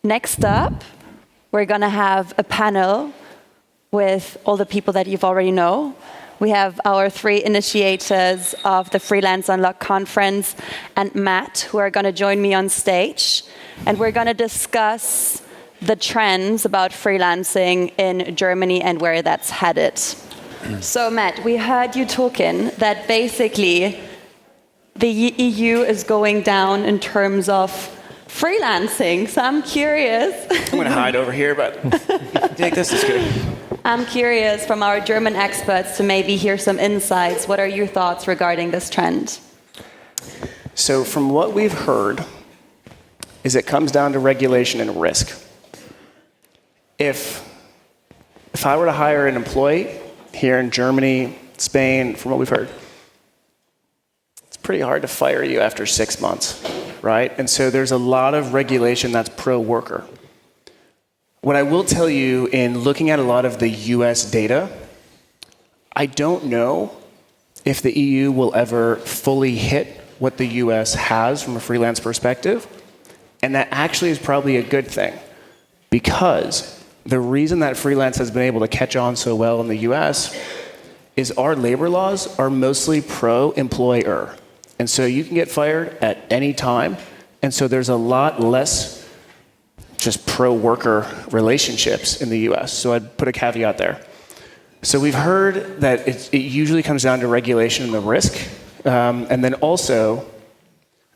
Next up, we're going to have a panel with all the people that you've already know. We have our 3 initiators of the Freelance Unlock conference and Matt, who are going to join me on stage. And we're going to discuss the trends about freelancing in Germany and where that's headed. So Matt, we heard you talking that basically the EU is going down in terms of freelancing. So I'm curious. I'm going to hide over here, but I think this is good. I'm curious from our German experts to maybe hear some insights. What are your thoughts regarding this trend? So from what we've heard, is it comes down to regulation and risk. If I were to hire an employee here in Germany, Spain, from what we've heard, it's pretty hard to fire you after 6 months, right? And so there's a lot of regulation that's pro-worker. What I will tell you in looking at a lot of the US data, I don't know if the EU will ever fully hit what the US has from a freelance perspective. And that actually is probably a good thing, because the reason that freelance has been able to catch on so well in the US is our labor laws are mostly pro-employer. And so you can get fired at any time. And so there's a lot less just pro-worker relationships in the US. So I'd put a caveat there. So we've heard that it usually comes down to regulation and the risk. And then also,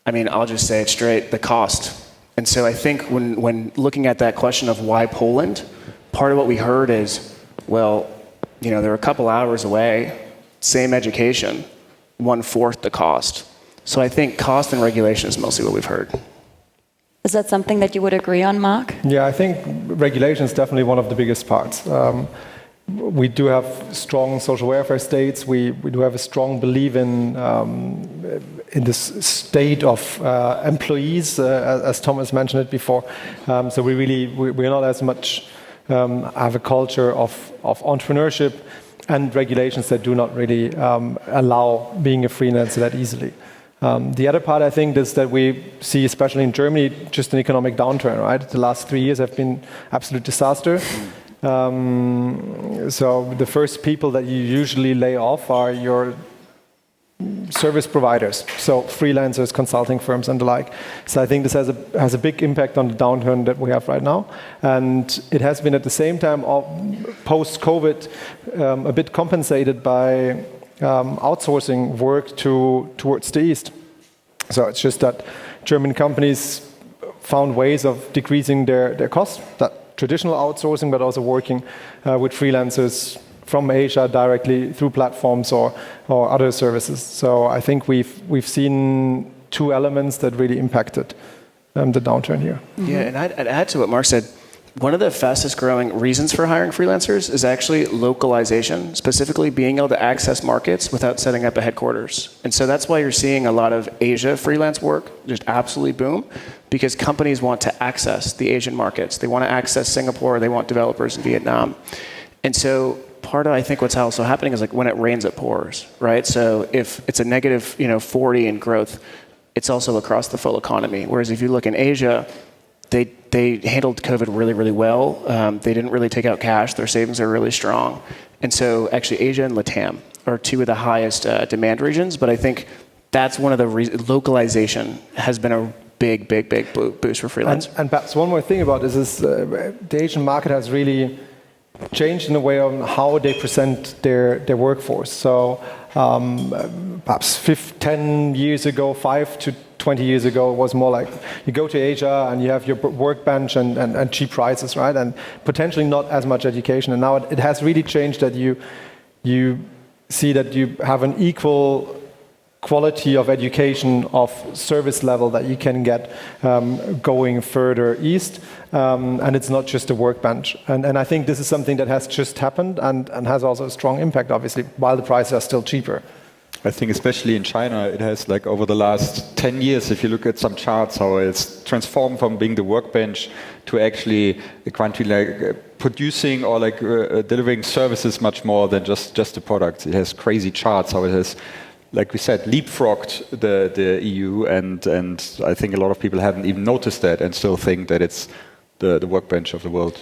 I mean, I'll just say it straight, the cost. And so I think when looking at that question of why Poland, part of what we heard is, well, you know, they're a couple hours away, same education, 1/4 the cost. So I think cost and regulation is mostly what we've heard. Is that something that you would agree on, Marc? Yeah, I think regulation is definitely one of the biggest parts. We do have strong social welfare states. We do have a strong belief in this state of employees, as Thomas mentioned it before. So we're not as much have a culture of entrepreneurship and regulations that do not really allow being a freelancer that easily. The other part, I think, is that we see, especially in Germany, just an economic downturn, right? The last 3 years have been absolute disaster. So the first people that you usually lay off are your service providers, so freelancers, consulting firms, and the like. So I think this has a big impact on the downturn that we have right now, and it has been at the same time, post-COVID, a bit compensated by outsourcing work towards the east. So it's just that German companies found ways of decreasing their costs. That traditional outsourcing, but also working with freelancers from Asia directly through platforms or other services. So I think we've seen 2 elements that really impacted the downturn here. Yeah, and I'd add to what Marc said. One of the fastest growing reasons for hiring freelancers is actually localization, specifically being able to access markets without setting up a headquarters. And so that's why you're seeing a lot of Asia freelance work just absolutely boom, because companies want to access the Asian markets. They want to access Singapore, they want developers in Vietnam. And so part of, I think, what's also happening is like when it rains, it pours, right? So if it's a negative, 40 in growth, it's also across the full economy. Whereas if you look in Asia, they handled COVID really, really well. They didn't really take out cash. Their savings are really strong. And so actually Asia and LATAM are 2 of the highest demand regions. But I think that's one of the reasons. Localization has been a big boost for freelance. And perhaps one more thing about this is the Asian market has really changed in a way on how they present their workforce. So perhaps 10 years ago, 5 to 20 years ago, it was more like you go to Asia and you have your workbench and cheap prices, right? And potentially not as much education. And now it has really changed that you see that you have an equal quality of education of service level that you can get going further east. And it's not just a workbench. And I think this is something that has just happened and has also a strong impact, obviously, while the prices are still cheaper. I think especially in China, it has like over the last 10 years, if you look at some charts, how it's transformed from being the workbench to actually a country like producing or like delivering services much more than just the products. It has crazy charts, how it has, like we said, leapfrogged the EU, and I think a lot of people haven't even noticed that and still think that it's the workbench of the world.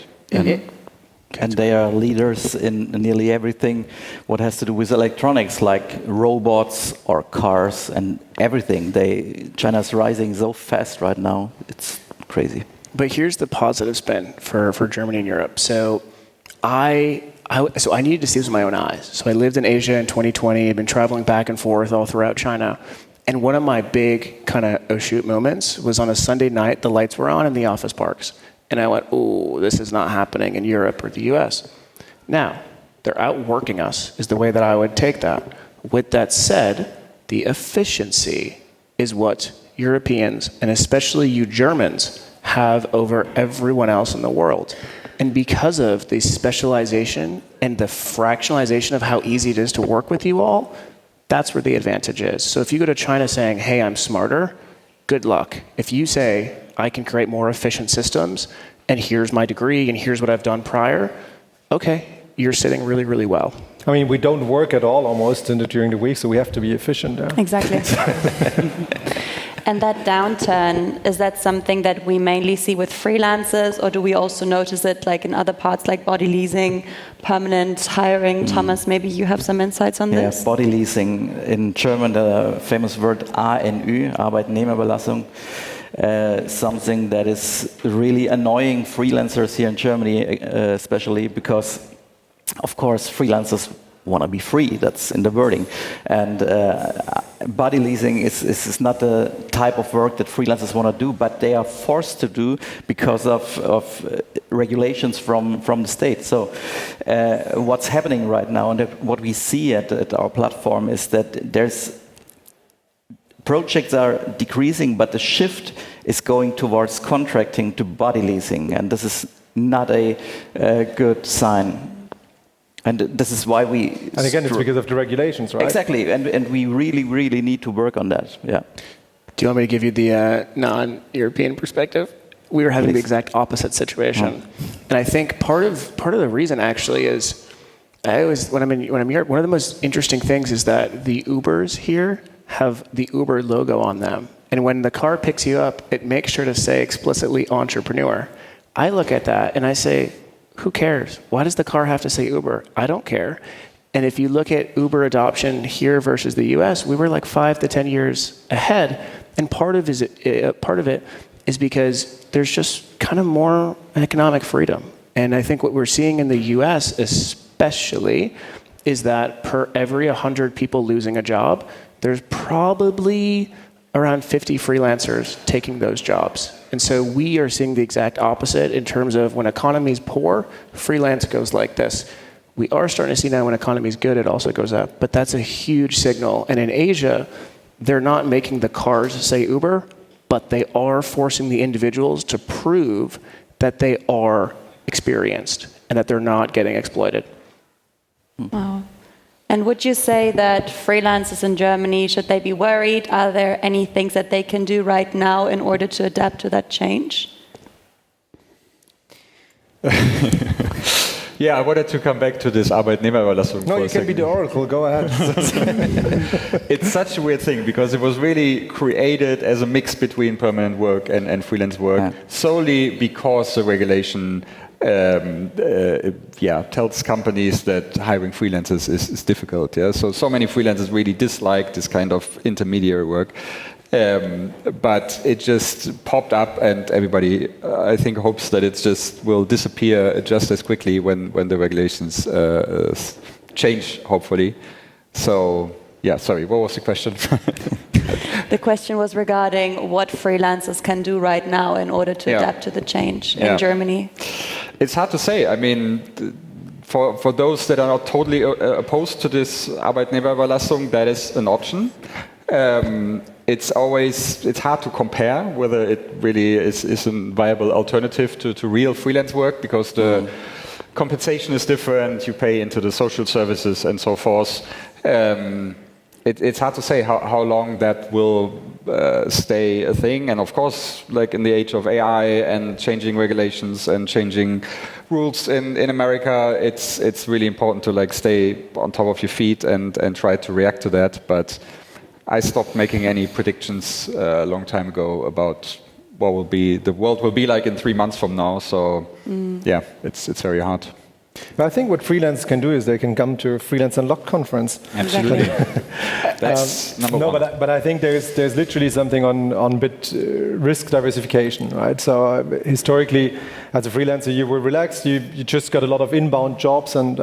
And they are leaders in nearly everything what has to do with electronics, like robots or cars and everything. China's rising so fast right now. It's crazy. But here's the positive spin for Germany and Europe. So I needed to see this with my own eyes. So I lived in Asia in 2020. I've been traveling back and forth all throughout China. And one of my big kind of oh shoot moments was on a Sunday night, the lights were on in the office parks. And I went, oh, this is not happening in Europe or the US. Now, they're outworking us, is the way that I would take that. With that said, the efficiency is what Europeans, and especially you Germans, have over everyone else in the world. And because of the specialization and the fractionalization of how easy it is to work with you all, that's where the advantage is. So if you go to China saying, hey, I'm smarter, good luck. If you say, I can create more efficient systems, and here's my degree, and here's what I've done prior, okay, you're sitting really, really well. I mean, we don't work at all almost during the week, so we have to be efficient. Exactly. And that downturn, is that something that we mainly see with freelancers, or do we also notice it like in other parts like body leasing, permanent hiring? Thomas, maybe you have some insights on this? Yeah, body leasing. In German, the famous word ANÜ, Arbeitnehmerüberlassung. Something that is really annoying freelancers here in Germany, especially because, of course, freelancers want to be free. That's in the wording. And body leasing is not the type of work that freelancers want to do, but they are forced to do because of regulations from the state. So what's happening right now, and what we see at our platform, is that projects are decreasing, but the shift is going towards contracting to body leasing, and this is not a good sign. And this is why we... And again, it's because of the regulations, right? Exactly, and we really, really need to work on that, yeah. Do you want me to give you the non-European perspective? We were having the exact opposite situation. And I think part of the reason actually is, when I'm in Europe, one of the most interesting things is that the Ubers here have the Uber logo on them. And when the car picks you up, it makes sure to say explicitly entrepreneur. I look at that and I say, who cares? Why does the car have to say Uber? I don't care. And if you look at Uber adoption here versus the US, we were like 5 to 10 years ahead. And part of it is because there's just kind of more economic freedom. And I think what we're seeing in the US especially is that per every 100 people losing a job, there's probably around 50 freelancers taking those jobs. And so we are seeing the exact opposite in terms of when economy is poor, freelance goes like this. We are starting to see now when economy is good, it also goes up. But that's a huge signal. And in Asia, they're not making the cars say Uber, but they are forcing the individuals to prove that they are experienced and that they're not getting exploited. Wow. And would you say that freelancers in Germany, should they be worried? Are there any things that they can do right now in order to adapt to that change? Yeah, I wanted to come back to this Arbeitnehmerüberlassung. No, you can be the oracle, go ahead. It's such a weird thing because it was really created as a mix between permanent work and freelance work solely because the regulation tells companies that hiring freelancers is difficult. Yeah, so many freelancers really dislike this kind of intermediary work, but it just popped up, and everybody, I think, hopes that it just will disappear just as quickly when the regulations change, hopefully. So, yeah, sorry, what was the question? The question was regarding what freelancers can do right now in order to adapt to the change in Germany. It's hard to say. I mean, for those that are not totally opposed to this Arbeitnehmerüberlassung, that is an option. It's hard to compare whether it really is a viable alternative to real freelance work, because the compensation is different. You pay into the social services and so forth. It's hard to say how long that will stay a thing. And of course, like in the age of AI and changing regulations and changing rules in America, it's really important to like stay on top of your feet and try to react to that. But I stopped making any predictions a long time ago about the world will be like in 3 months from now. So yeah, it's very hard. But I think what freelance can do is they can come to a Freelance Unlocked conference. Absolutely. That's number one. But I think there's literally something on risk diversification, right? So historically, as a freelancer, you were relaxed. You just got a lot of inbound jobs, and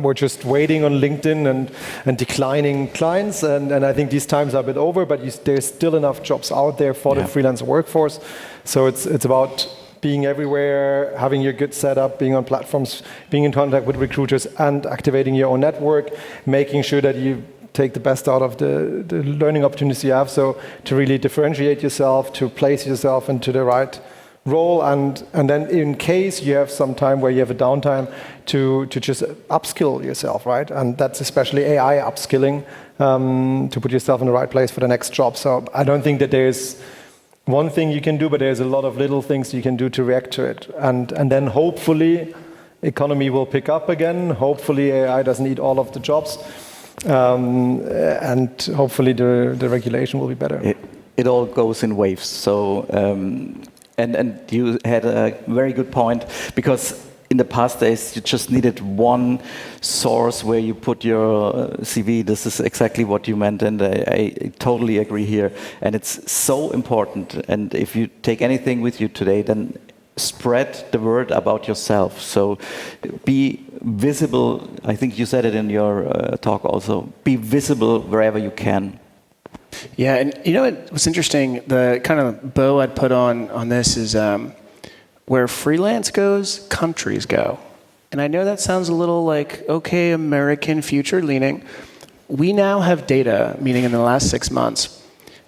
we're just waiting on LinkedIn and declining clients. And I think these times are a bit over, but there's still enough jobs out there for the freelancer workforce. So it's about being everywhere, having your good setup, being on platforms, being in contact with recruiters, and activating your own network, making sure that you take the best out of the learning opportunities you have. So to really differentiate yourself, to place yourself into the right role, and then in case you have some time where you have a downtime, to just upskill yourself, right? And that's especially AI upskilling, to put yourself in the right place for the next job. So I don't think that there's one thing you can do, but there's a lot of little things you can do to react to it. And then hopefully economy will pick up again. Hopefully AI doesn't eat all of the jobs. And hopefully the regulation will be better. It all goes in waves. So, and you had a very good point, because in the past days, you just needed one source where you put your CV. This is exactly what you meant, and I totally agree here. And it's so important. And if you take anything with you today, then spread the word about yourself. So be visible. I think you said it in your talk also. Be visible wherever you can. Yeah, and you know what's interesting? The kind of bow I'd put on this is where freelance goes, countries go. And I know that sounds a little like, okay, American future leaning. We now have data, meaning in the last 6 months,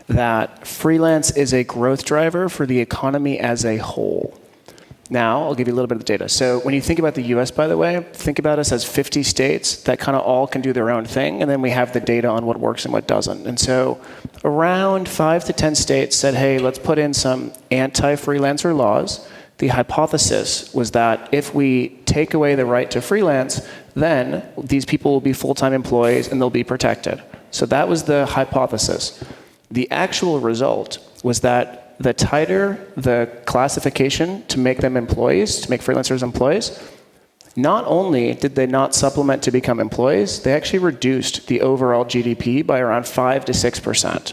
that freelance is a growth driver for the economy as a whole. Now, I'll give you a little bit of the data. So when you think about the US, by the way, think about us as 50 states that kind of all can do their own thing, and then we have the data on what works and what doesn't. And so around 5 to 10 states said, hey, let's put in some anti-freelancer laws. The hypothesis was that if we take away the right to freelance, then these people will be full-time employees and they'll be protected. So that was the hypothesis. The actual result was that the tighter the classification to make them employees, to make freelancers employees, not only did they not supplement to become employees, they actually reduced the overall GDP by around 5 to 6%.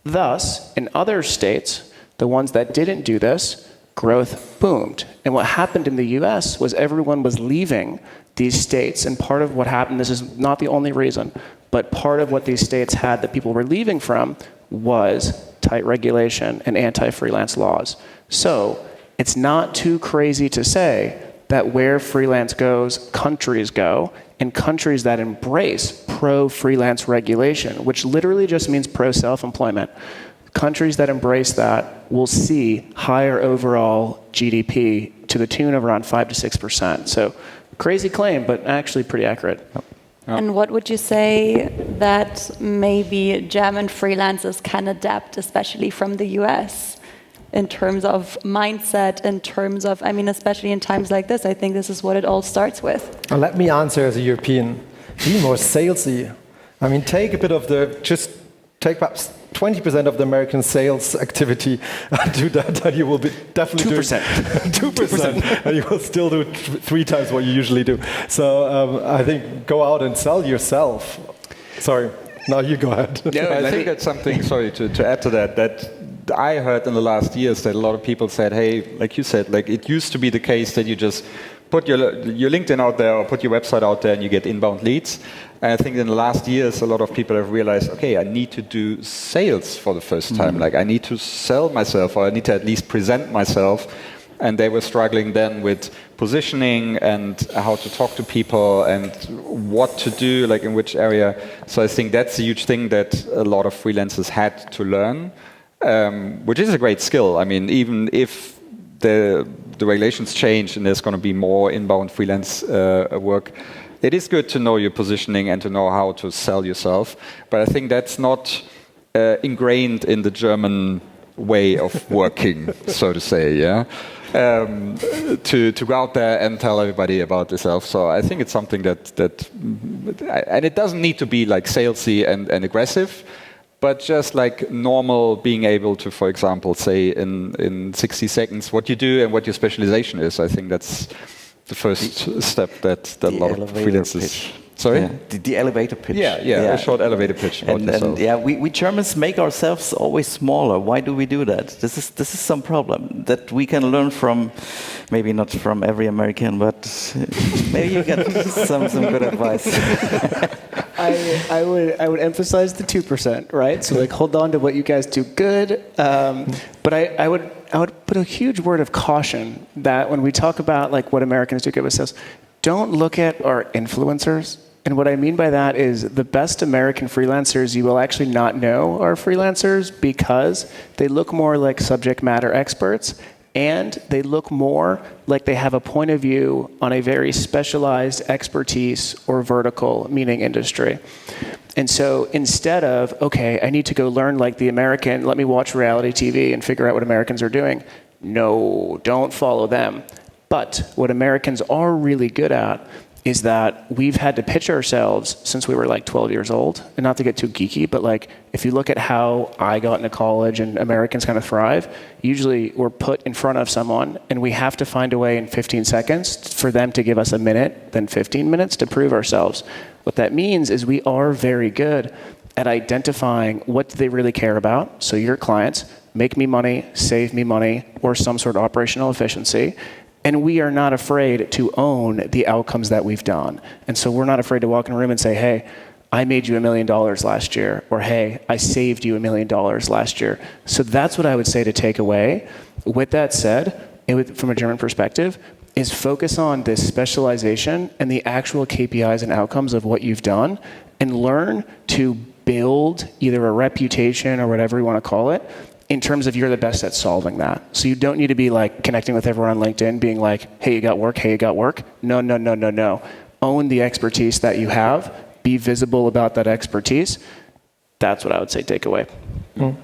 Thus, in other states, the ones that didn't do this, growth boomed. And what happened in the US was everyone was leaving these states, and part of what happened, this is not the only reason, but part of what these states had that people were leaving from was tight regulation and anti-freelance laws. So it's not too crazy to say that where freelance goes, countries go, and countries that embrace pro-freelance regulation, which literally just means pro-self-employment, countries that embrace that will see higher overall GDP to the tune of around 5 to 6%. So crazy claim, but actually pretty accurate. And what would you say that maybe German freelancers can adapt, especially from the US, in terms of mindset, in terms of, I mean, especially in times like this, I think this is what it all starts with. Well, let me answer as a European. Be more salesy. I mean, take a bit of take perhaps 20% of the American sales activity, do that, and you will be definitely 2%. 2%, and you will still do 3 times what you usually do. So I think go out and sell yourself. Sorry, now you go ahead. No, I think that's something, sorry, to add to that I heard in the last years that a lot of people said, hey, like you said, like it used to be the case that you just put your LinkedIn out there or put your website out there and you get inbound leads. And I think in the last years, a lot of people have realized, okay, I need to do sales for the first time. Like I need to sell myself, or I need to at least present myself. And they were struggling then with positioning and how to talk to people and what to do, like in which area. So I think that's a huge thing that a lot of freelancers had to learn, which is a great skill. I mean, even if the regulations change and there's going to be more inbound freelance work, it is good to know your positioning and to know how to sell yourself. But I think that's not ingrained in the German way of working, so to say, yeah? To go out there and tell everybody about yourself. So I think it's something that and it doesn't need to be like salesy and aggressive. but just like normal being able to, for example, say in 60 seconds what you do and what your specialization is. I think that's the first step that a lot of freelancers... Pitch. Sorry? Yeah, the elevator pitch. Yeah, a short elevator pitch. And yeah, we Germans make ourselves always smaller. Why do we do that? This is some problem that we can learn from, maybe not from every American, but maybe you get some good advice. I would emphasize the 2%, right? So like hold on to what you guys do good. But I would put a huge word of caution that when we talk about like what Americans do good with sales, don't look at our influencers. And what I mean by that is the best American freelancers you will actually not know are freelancers because they look more like subject matter experts and they look more like they have a point of view on a very specialized expertise or vertical, meaning industry. And so instead of, okay, I need to go learn like the American, let me watch reality TV and figure out what Americans are doing. No, don't follow them. But what Americans are really good at is that we've had to pitch ourselves since we were like 12 years old. And not to get too geeky, but like if you look at how I got into college and Americans kind of thrive, usually we're put in front of someone and we have to find a way in 15 seconds for them to give us a minute, then 15 minutes to prove ourselves. What that means is we are very good at identifying what they really care about. So your clients, make me money, save me money, or some sort of operational efficiency. And we are not afraid to own the outcomes that we've done. And so we're not afraid to walk in a room and say, hey, I made you $1 million last year, or hey, I saved you $1 million last year. So that's what I would say to take away. With that said, from a German perspective, is focus on this specialization and the actual KPIs and outcomes of what you've done, and learn to build either a reputation or whatever you want to call it, in terms of you're the best at solving that. So you don't need to be like connecting with everyone on LinkedIn, being like, hey, you got work, hey, you got work. No. Own the expertise that you have. Be visible about that expertise. That's what I would say take away. Mm.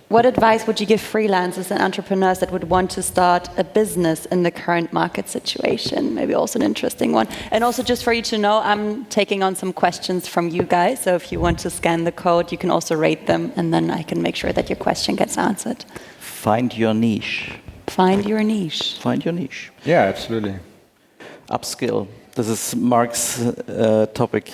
What advice would you give freelancers and entrepreneurs that would want to start a business in the current market situation? Maybe also an interesting one. And also just for you to know, I'm taking on some questions from you guys. So if you want to scan the code, you can also rate them. And then I can make sure that your question gets answered. Find your niche. Find your niche. Find your niche. Yeah, absolutely. Upskill. This is Marc's topic.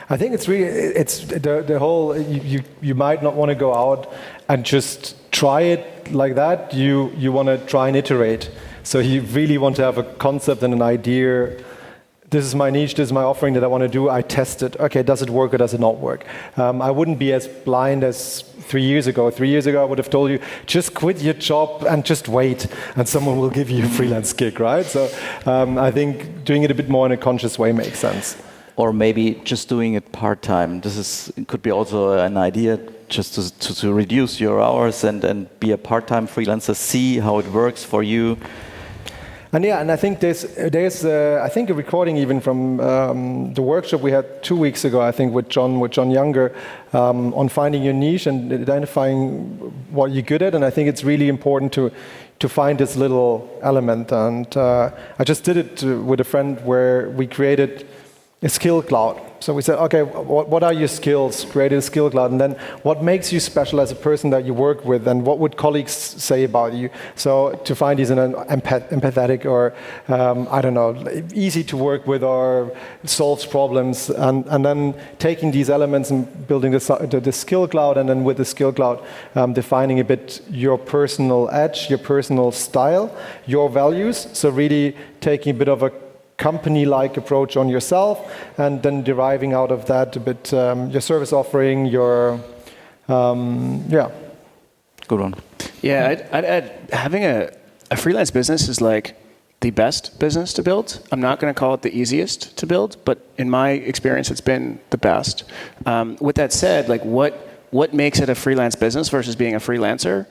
I think it's the whole, you might not want to go out and just try it like that. You want to try and iterate. So you really want to have a concept and an idea. This is my niche, this is my offering that I want to do. I test it. Okay, does it work or does it not work? I wouldn't be as blind as 3 years ago. 3 years ago, I would have told you, just quit your job and just wait, and someone will give you a freelance gig, right? So I think doing it a bit more in a conscious way makes sense. Or maybe just doing it part-time. Could be also an idea, just to reduce your hours and be a part-time freelancer, see how it works for you. And I think there's I think a recording even from the workshop we had 2 weeks ago, I think with John Younger, on finding your niche and identifying what you're good at. And I think it's really important to find this little element. And I just did it with a friend where we created a skill cloud. So we said, okay, what are your skills? Created a skill cloud, and then what makes you special as a person that you work with, and what would colleagues say about you? So to find these in an empathetic or I don't know, easy to work with or solves problems, and then taking these elements and building the skill cloud, and then with the skill cloud defining a bit your personal edge, your personal style, your values. So really taking a bit of a company-like approach on yourself, and then deriving out of that a bit your service offering, your Good one. Yeah, I'd add having a freelance business is like the best business to build. I'm not going to call it the easiest to build, but in my experience, it's been the best. With that said, like what makes it a freelance business versus being a freelancer?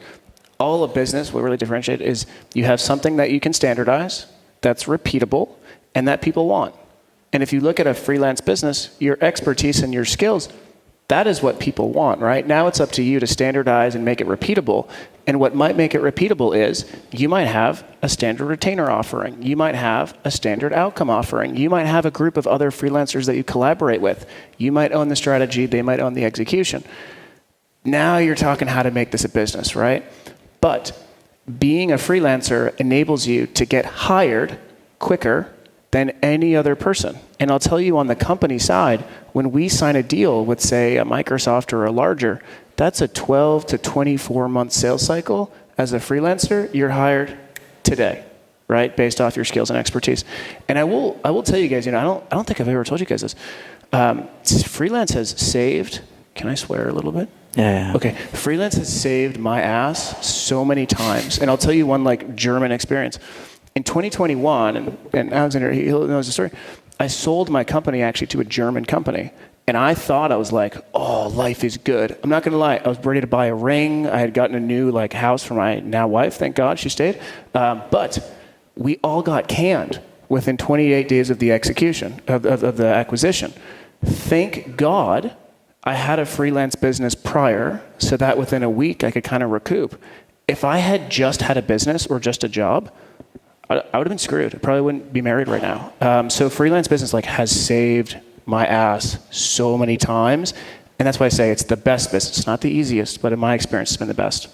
All a business, what really differentiates is you have something that you can standardize, that's repeatable, and that people want. And if you look at a freelance business, your expertise and your skills, That is what people want, right? Now it's up to you to standardize and make it repeatable. And what might make it repeatable is you might have a standard retainer offering. You might have a standard outcome offering. You might have a group of other freelancers that you collaborate with. You might own the strategy. They might own the execution. Now you're talking how to make this a business, right? But being a freelancer enables you to get hired quicker than any other person. And I'll tell you on the company side, when we sign a deal with, say, a Microsoft or a larger, that's a 12 to 24 month sales cycle. As a freelancer, you're hired today, right? Based off your skills and expertise. And I will tell you guys, I don't think I've ever told you guys this. Freelance has saved, can I swear a little bit? Yeah. Okay, freelance has saved my ass so many times. And I'll tell you one German experience. In 2021, and Alexander, he knows the story, I sold my company actually to a German company. And I thought, I was like, oh, life is good. I'm not going to lie. I was ready to buy a ring. I had gotten a new house for my now wife. Thank God she stayed. But we all got canned within 28 days of the execution, of the acquisition. Thank God I had a freelance business prior so that within a week I could kind of recoup. If I had just had a business or just a job, I would have been screwed. I probably wouldn't be married right now. So freelance business has saved my ass so many times. And that's why I say it's the best business. Not the easiest, but in my experience, it's been the best.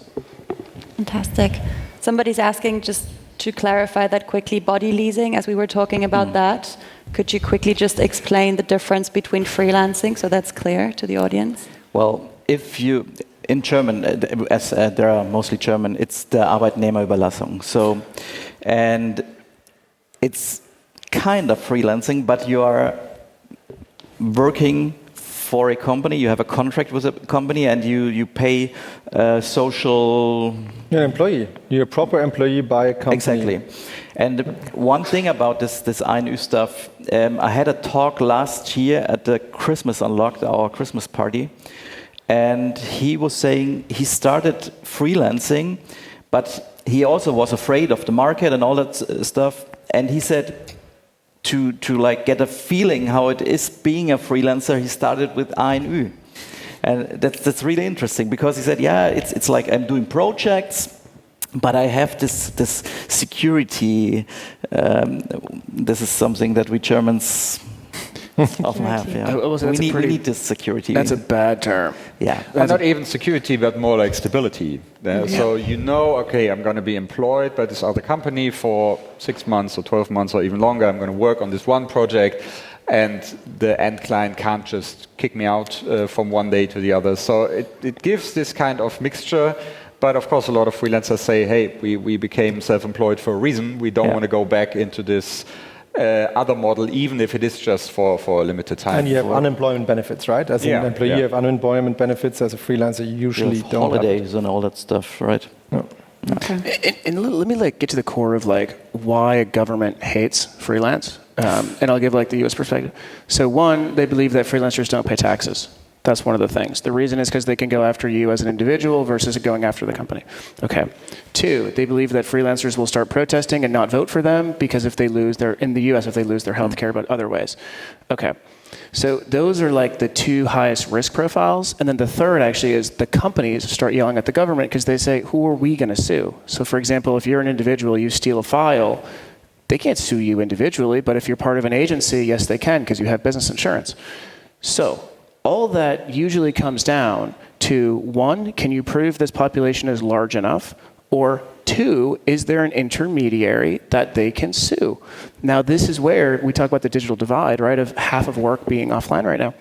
Fantastic. Somebody's asking, just to clarify that quickly, body leasing, as we were talking about that. Could you quickly just explain the difference between freelancing so that's clear to the audience? Well, if you, in German, as there are mostly German, it's the Arbeitnehmerüberlassung. So, and it's kind of freelancing, but you are working for a company, you have a contract with a company, and you pay social... You're an employee. You're a proper employee by a company. Exactly. And one thing about this ANÜ stuff, I had a talk last year at the Christmas Unlocked, our Christmas party, and he was saying he started freelancing, but he also was afraid of the market and all that stuff, and he said, to get a feeling how it is being a freelancer, he started with ANÜ. And that's really interesting, because he said, yeah, it's like I'm doing projects, but I have this security. This is something that we Germans often have. Yeah. We need this security. That's a bad term. Yeah. Not even security, but more like stability. So okay, I'm going to be employed by this other company for 6 months or 12 months or even longer. I'm going to work on this one project, and the end client can't just kick me out from one day to the other. So it gives this kind of mixture. But of course, a lot of freelancers say, hey, we became self-employed for a reason. We don't want to go back into this other model, even if it is just for a limited time. And you have unemployment benefits, right? As an employee, you have unemployment benefits. As a freelancer, you usually don't holidays and all that stuff, right? No. Okay. And let me get to the core of why a government hates freelance. And I'll give the U.S. perspective. So one, they believe that freelancers don't pay taxes. That's one of the things. The reason is because they can go after you as an individual versus going after the company. Okay. Two, they believe that freelancers will start protesting and not vote for them because if they lose in the US, if they lose their health care, but other ways. Okay. So those are the two highest risk profiles. And then the third actually is the companies start yelling at the government because they say, who are we going to sue? So for example, if you're an individual, you steal a file, they can't sue you individually, but if you're part of an agency, yes, they can because you have business insurance. So all that usually comes down to, one, can you prove this population is large enough? Or two, is there an intermediary that they can sue? Now, this is where we talk about the digital divide, right, of half of work being offline right now.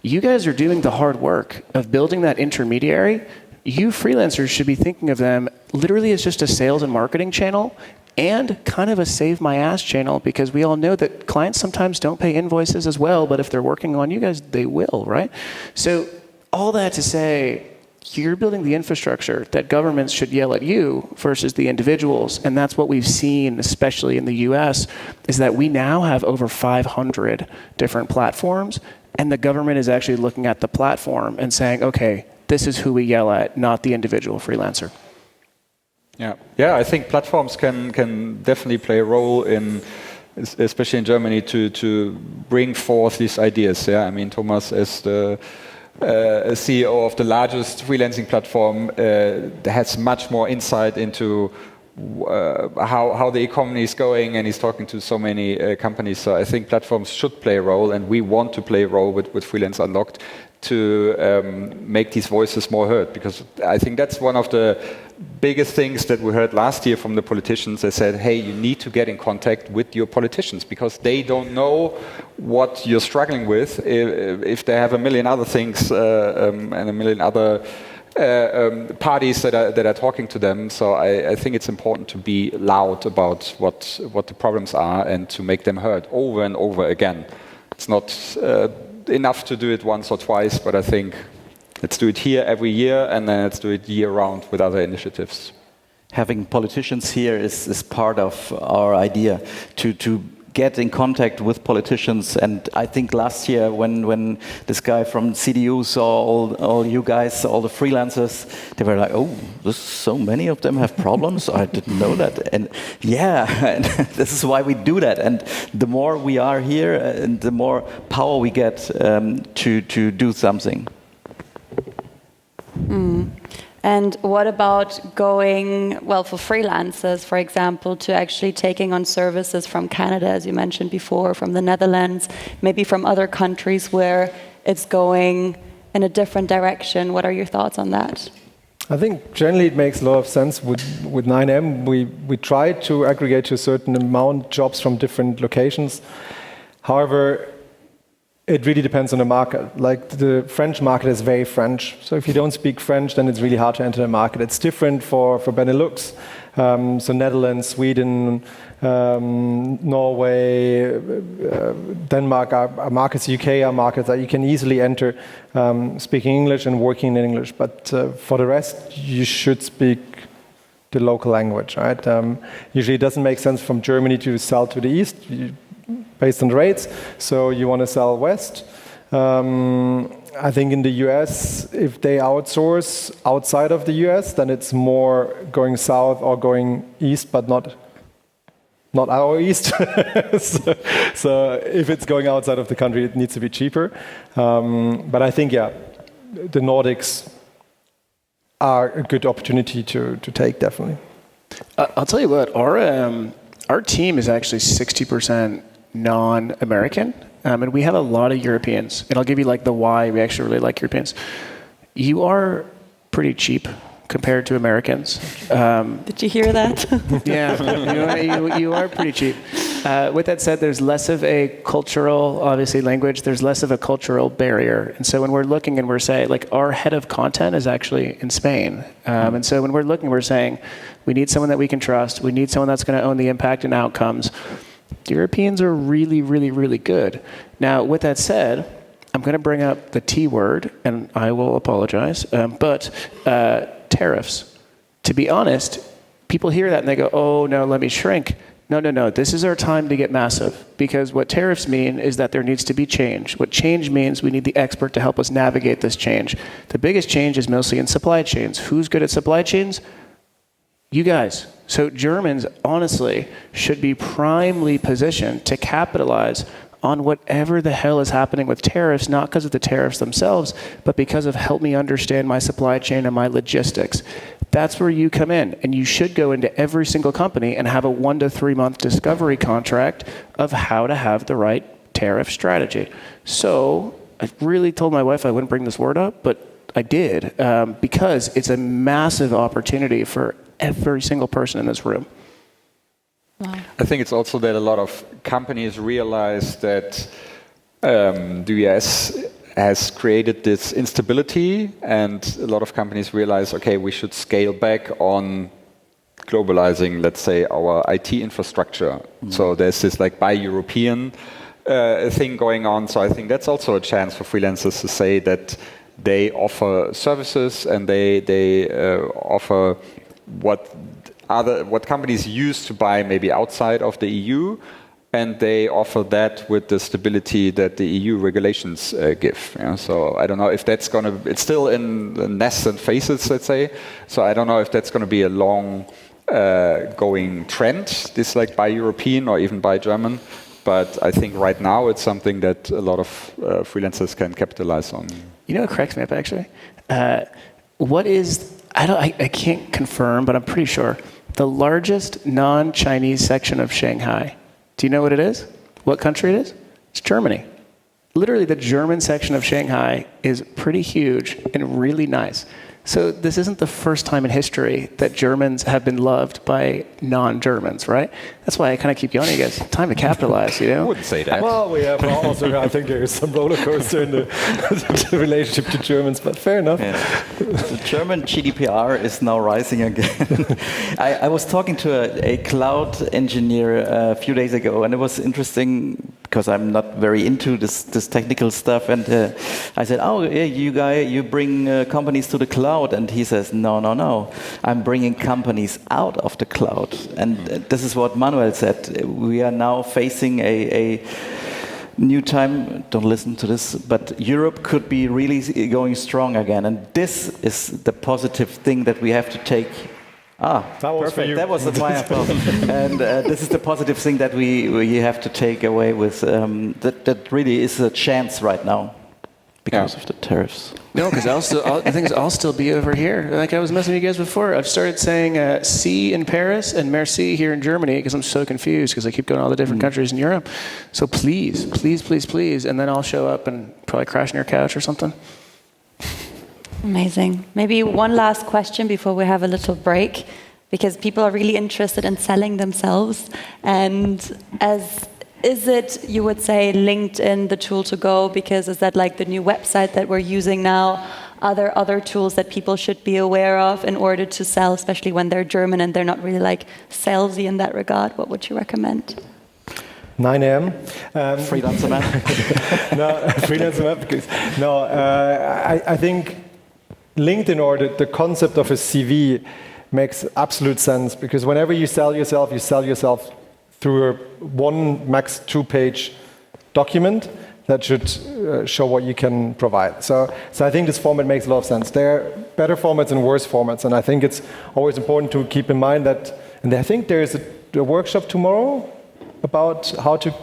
You guys are doing the hard work of building that intermediary. You freelancers should be thinking of them literally as just a sales and marketing channel and kind of a save my ass channel, because we all know that clients sometimes don't pay invoices as well, but if they're working on you guys, they will, right? So all that to say, you're building the infrastructure that governments should yell at you versus the individuals. And that's what we've seen, especially in the US, is that we now have over 500 different platforms, and the government is actually looking at the platform and saying, okay, this is who we yell at, not the individual freelancer. Yeah, I think platforms can definitely play a role in, especially in Germany, to bring forth these ideas. Yeah, I mean, Thomas, as the CEO of the largest freelancing platform, that has much more insight into how the economy is going, and he's talking to so many companies. So I think platforms should play a role, and we want to play a role with Freelance Unlocked to make these voices more heard, because I think that's one of the biggest things that we heard last year from the politicians. They said, hey, you need to get in contact with your politicians, because they don't know what you're struggling with if they have a million other things and a million other parties that are talking to them. So I think it's important to be loud about what the problems are and to make them heard over and over again. It's not enough to do it once or twice, but I think let's do it here every year, and then let's do it year round with other initiatives. Having politicians here is part of our idea to get in contact with politicians. And I think last year when this guy from CDU saw all you guys, all the freelancers, they were like, oh, there's so many of them have problems. I didn't know that. And yeah, and this is why we do that. And the more we are here, and the more power we get to do something. And what about going, well, for freelancers, for example, to actually taking on services from Canada, as you mentioned before, from the Netherlands, maybe from other countries where it's going in a different direction? What are your thoughts on that? I think generally it makes a lot of sense. With 9M, we try to aggregate to a certain amount jobs from different locations. However, it really depends on the market. Like the French market is very French. So if you don't speak French, then it's really hard to enter the market. It's different for Benelux. So Netherlands, Sweden, Norway, Denmark are markets, UK are markets that you can easily enter speaking English and working in English. But for the rest, you should speak the local language, right? Usually it doesn't make sense from Germany to sell to the east, based on the rates, so you want to sell west. I think in the US, if they outsource outside of the US, then it's more going south or going east, but not our east. so if it's going outside of the country, it needs to be cheaper. But I think, yeah, the Nordics are a good opportunity to take, definitely. I'll tell you what, our team is actually 60% non-American, and we have a lot of Europeans. And I'll give you like the why we actually really like Europeans. You are pretty cheap compared to Americans. Did you hear that? Yeah, you are pretty cheap. With that said, there's less of a cultural, obviously language, there's less of a cultural barrier. And so when we're looking and we're saying, like our head of content is actually in Spain. And so when we're looking, we're saying, we need someone that we can trust. We need someone that's going to own the impact and outcomes. The Europeans are really, really, really good. Now, with that said, I'm going to bring up the T word, and I will apologize, but tariffs. To be honest, people hear that and they go, oh, no, let me shrink. No. This is our time to get massive, because what tariffs mean is that there needs to be change. What change means, we need the expert to help us navigate this change. The biggest change is mostly in supply chains. Who's good at supply chains? You guys. So Germans, honestly, should be primely positioned to capitalize on whatever the hell is happening with tariffs, not because of the tariffs themselves, but because of help me understand my supply chain and my logistics. That's where you come in, and you should go into every single company and have a 1 to 3 month discovery contract of how to have the right tariff strategy. So I really told my wife I wouldn't bring this word up, but I did, because it's a massive opportunity for every single person in this room. Wow. I think it's also that a lot of companies realize that the US has created this instability, and a lot of companies realize, okay, we should scale back on globalizing, let's say, our IT infrastructure. So there's this like buy European thing going on. So I think that's also a chance for freelancers to say that they offer services and they offer what companies used to buy maybe outside of the EU, and they offer that with the stability that the EU regulations give. You know? So I don't know if that's going to, it's still in the nascent phases, let's say. So I don't know if that's going to be a long going trend, this like buy European or even buy German. But I think right now it's something that a lot of freelancers can capitalize on. You know what cracks me up, actually? What is, I can't confirm, but I'm pretty sure, the largest non-Chinese section of Shanghai? Do you know what it is? What country it is? It's Germany. Literally, the German section of Shanghai is pretty huge and really nice. So this isn't the first time in history that Germans have been loved by non-Germans, right? That's why I kind of keep yelling at you guys. Time to capitalize, you know? I wouldn't say that. Well, we have also, I think there is some roller coaster in the relationship to Germans, but fair enough. Yeah. The German GDPR is now rising again. I was talking to a cloud engineer a few days ago, and it was interesting because I'm not very into this technical stuff. And I said, "Oh, yeah, you bring companies to the cloud." And he says, no, I'm bringing companies out of the cloud. And this is what Manuel said. We are now facing a new time. Don't listen to this, but Europe could be really going strong again. And this is the positive thing that we have to take. That was perfect. That was the fire thought. And this is the positive thing that we have to take away with that really is a chance right now. Because of the tariffs. No, because I'll still be over here. Like I was messing with you guys before. I've started saying "si" in Paris and "merci" here in Germany because I'm so confused because I keep going to all the different countries in Europe. So please, and then I'll show up and probably crash on your couch or something. Amazing. Maybe one last question before we have a little break, because people are really interested in selling themselves. And is it, you would say, LinkedIn the tool to go? Because is that like the new website that we're using now? Are there other tools that people should be aware of in order to sell, especially when they're German and they're not really like salesy in that regard? What would you recommend? 9 a.m. Freelancermap. No, Freelancermap. I think LinkedIn or the concept of a CV makes absolute sense, because whenever you sell yourself through a 1 max 2-page document that should show what you can provide. So I think this format makes a lot of sense. There are better formats and worse formats, and I think it's always important to keep in mind that, and I think there is a workshop tomorrow about how to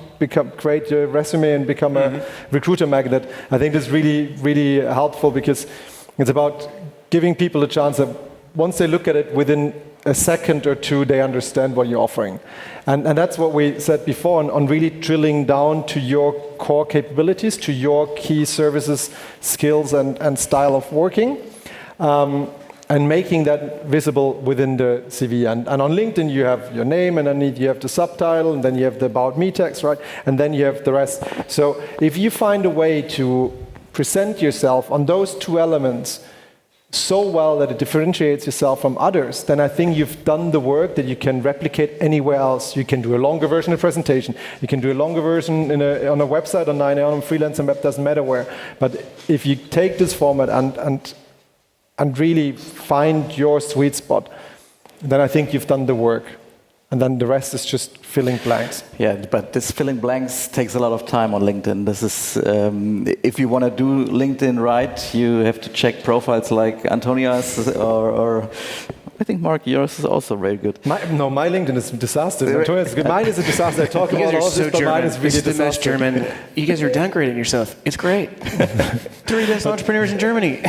create your resume and become a recruiter magnet. I think this is really, really helpful, because it's about giving people a chance that once they look at it, within a second or two, they understand what you're offering. And that's what we said before on really drilling down to your core capabilities, to your key services, skills, and style of working, and making that visible within the CV. And on LinkedIn, you have your name, and then you have the subtitle, and then you have the About Me text, right? And then you have the rest. So if you find a way to present yourself on those two elements so well that it differentiates yourself from others, then I think you've done the work that you can replicate anywhere else. You can do a longer version of presentation. You can do a longer version on a website, on 9 on freelancermap, doesn't matter where. But if you take this format and really find your sweet spot, then I think you've done the work. And then the rest is just filling blanks. Yeah, but this filling blanks takes a lot of time on LinkedIn. This is, if you want to do LinkedIn right, you have to check profiles like Antonia's or I think, Marc, yours is also very good. My LinkedIn is a disaster. Antonia's good. Mine is a disaster. I talk about all this, but mine is really the most German. You guys are downgrading yourself. It's great. 3 best entrepreneurs in Germany.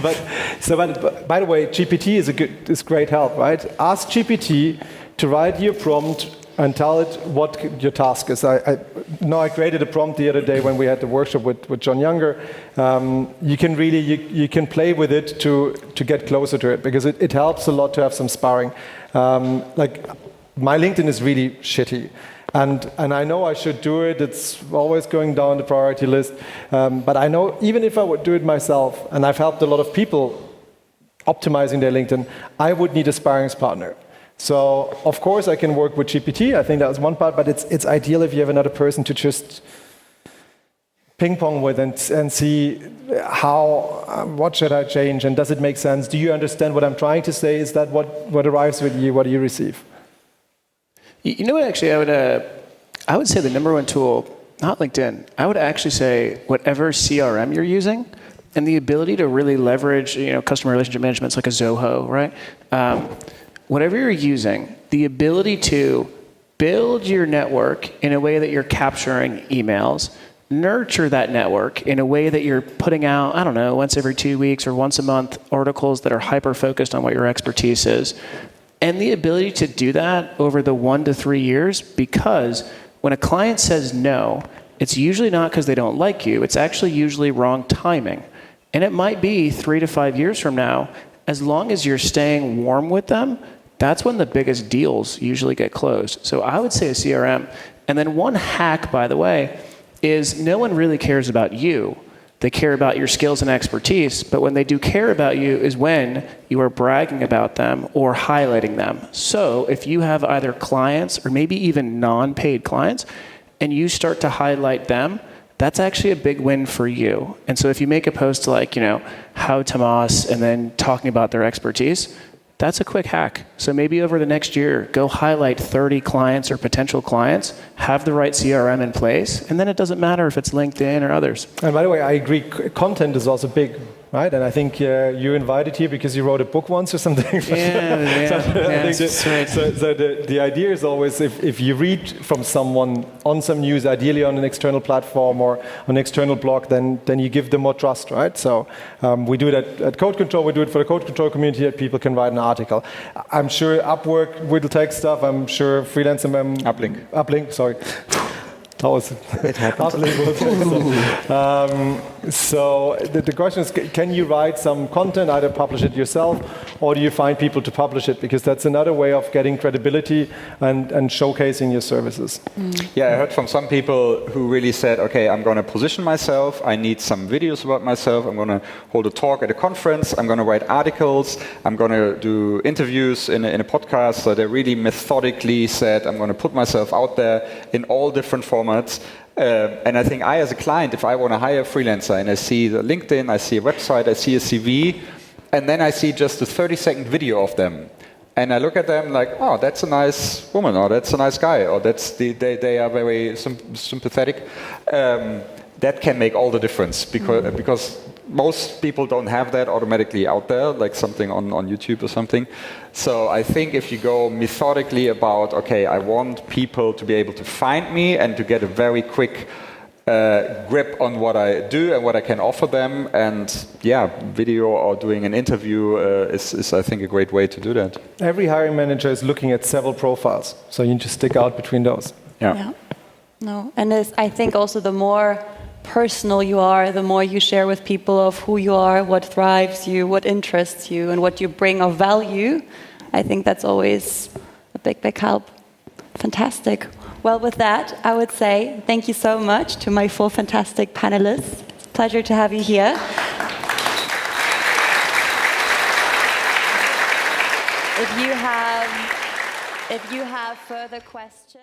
but by the way, GPT is great help, right? Ask GPT to write you a prompt and tell it what your task is. I created a prompt the other day when we had the workshop with John Younger. You can really you can play with it to get closer to it, because it helps a lot to have some sparring. Like my LinkedIn is really shitty, and I know I should do it. It's always going down the priority list. But I know even if I would do it myself, and I've helped a lot of people optimizing their LinkedIn, I would need a sparring partner. So, of course, I can work with GPT. I think that was one part, but it's ideal if you have another person to just ping pong with and see what should I change, and does it make sense? Do you understand what I'm trying to say? Is that what arrives with you? What do you receive? You know what? Actually, I would say the number one tool, not LinkedIn. I would actually say whatever CRM you're using, and the ability to really leverage, customer relationship management. It's like a Zoho, right? Whatever you're using, the ability to build your network in a way that you're capturing emails, nurture that network in a way that you're putting out, I don't know, once every 2 weeks or once a month articles that are hyper-focused on what your expertise is. And the ability to do that over the 1 to 3 years, because when a client says no, it's usually not because they don't like you. It's actually usually wrong timing. And it might be 3 to 5 years from now. As long as you're staying warm with them, that's when the biggest deals usually get closed. So I would say a CRM. And then one hack, by the way, is no one really cares about you. They care about your skills and expertise, but when they do care about you is when you are bragging about them or highlighting them. So if you have either clients or maybe even non-paid clients, and you start to highlight them, that's actually a big win for you. And so if you make a post like, how to Maas, and then talking about their expertise, that's a quick hack. So maybe over the next year, go highlight 30 clients or potential clients, have the right CRM in place, and then it doesn't matter if it's LinkedIn or others. And by the way, I agree, content is also big, right? And I think you're invited here because you wrote a book once or something. So the idea is always, if you read from someone on some news, ideally on an external platform or an external blog, then you give them more trust, right? So we do it at CodeControl, we do it for the CodeControl community, that people can write an article. I'm sure Upwork will take stuff, I'm sure Freelancer... Uplink, sorry. It happened. So the question is, can you write some content, either publish it yourself, or do you find people to publish it? Because that's another way of getting credibility and showcasing your services. Yeah, I heard from some people who really said, okay, I'm going to position myself, I need some videos about myself, I'm going to hold a talk at a conference, I'm going to write articles, I'm going to do interviews in a podcast. So they really methodically said, I'm going to put myself out there in all different formats. And I think as a client, if I want to hire a freelancer and I see the LinkedIn, I see a website, I see a CV, and then I see just a 30-second video of them, and I look at them like, oh, that's a nice woman, or that's a nice guy, or they are very sympathetic. That can make all the difference because most people don't have that automatically out there, like something on YouTube or something. So I think if you go methodically about, okay, I want people to be able to find me and to get a very quick grip on what I do and what I can offer them, and video or doing an interview is I think a great way to do that. Every hiring manager is looking at several profiles, so you need to stick out between those. Yeah. No, and I think also the more personal you are, the more you share with people of who you are, what drives you, what interests you, and what you bring of value. I think that's always a big, big help. Fantastic. Well, with that, I would say thank you so much to my 4 fantastic panelists. It's a pleasure to have you here. If you have further questions...